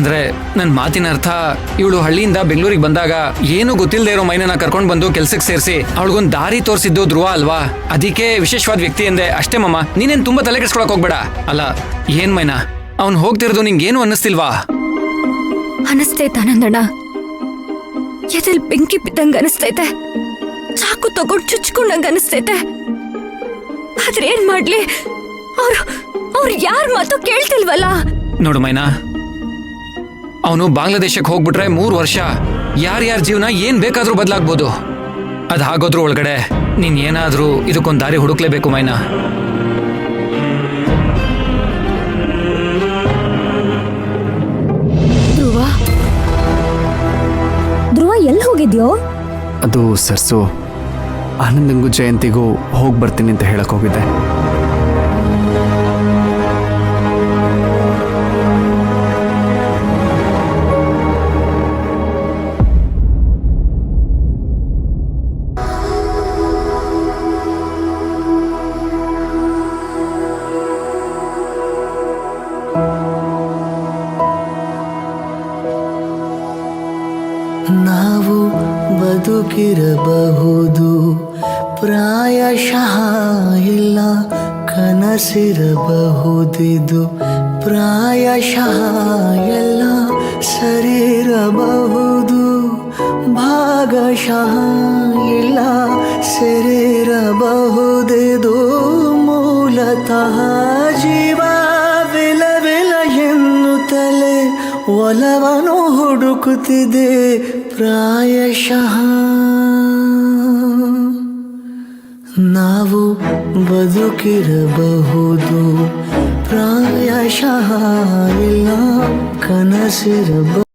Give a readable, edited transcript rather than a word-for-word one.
ಅಂದ್ರೆ ನನ್ನ ಮಾತಿನ ಅರ್ಥ ಇವಳು ಹಳ್ಳಿಯಿಂದ ಬೆಂಗಳೂರಿಗೆ ಬಂದಾಗ ಏನು ಗೊತ್ತಿಲ್ಲದೆ ಇರೋ ಮೈನನ್ನ ಕರ್ಕೊಂಡು ಬಂದು ಕೆಲ್ಸಕ್ಕೆ ಸೇರಿಸಿ ಅವಳಿಗೊಂದು ದಾರಿ ತೋರಿಸಿದ್ದು ಧ್ರುವ ಅಲ್ವಾ? ಅದಕ್ಕೆ ವಿಶೇಷವಾದ ವ್ಯಕ್ತಿ ಎಂದೆ ಅಷ್ಟೇ ಮಮ್ಮ. ನೀನೇನ್ ತುಂಬಾ ತಲೆ ಕೆಡ್ಸ್ಕೊಳಕ್ ಹೋಗ್ಬೇಡ. ಅಲ್ಲ ಏನ್ ಮೈನಾ, ಅವ್ನು ಹೋಗ್ತಿರೋದು ನಿಂಗೇನು ಅನ್ನಿಸ್ತಿಲ್ವಾ? ಅನಿಸ್ತೈತೆ ಆನಂದಣ್ಣ, ಎದೆಲ್ ಬೆಂಕಿ ಬಿದ್ದಂಗ ಅನಿಸ್ತೈತೆ, ಚಾಕು ತಗೊಂಡು ಚುಚ್ಕೊಂಡಂಗ ಅನಿಸ್ತೈತೆ. ಆದ್ರೆ ಏನ್ ಮಾಡ್ಲಿ, ಅವ್ರು ಯಾರ ಮಾತು ಕೇಳ್ತಿಲ್ವಲ್ಲ. ನೋಡು ಮೈನಾ, ಅವನು ಬಾಂಗ್ಲಾದೇಶಕ್ಕೆ ಹೋಗ್ಬಿಟ್ರೆ 3 ವರ್ಷ ಯಾರ್ಯಾರ ಜೀವನ ಏನ್ ಬೇಕಾದ್ರೂ ಬದಲಾಗ್ಬೋದು. ಅದ್ ಹಾಗೋದ್ರ ಒಳಗಡೆ ನೀನ್ ಏನಾದ್ರೂ ಇದಕ್ಕೊಂದು ದಾರಿ ಹುಡುಕ್ಲೇಬೇಕು ಮೈನಾ. ಧ್ರುವ ಎಲ್ಲಿ ಹೋಗಿದ್ಯೋ? ಅದು ಸರ್ಸು, ಆನಂದಂಗೂ ಜಯಂತಿಗೂ ಹೋಗಿ ಬರ್ತೀನಿ ಅಂತ ಹೇಳಕ್ ಹೋಗಿದ್ದೆ. ನಾವು ಬದುಕಿರಬಹುದು, ಪ್ರಾಯಶಃ ಇಲ್ಲ ಕನಸಿರಬಹುದಿದು, ಪ್ರಾಯಶಃ ಎಲ್ಲ ಸರಿರಬಹುದು, ಭಾಗಶಃ ಇಲ್ಲ ಸರಿರಬಹುದಿದು, ಮೂಲತಃ ಜೀವ ವಿಲವಿಲ ಎನ್ನುತ್ತಲೇ ಒಲವನು ಹುಡುಕುತ್ತಿದೆ ಪ್ರಾಯಶಃ. ನಾವು ಬದುಕಿರಬಹುದು, ಪ್ರಾಯಶಃ ಇಲ್ಲ ಕನಸಿರಬಹುದು.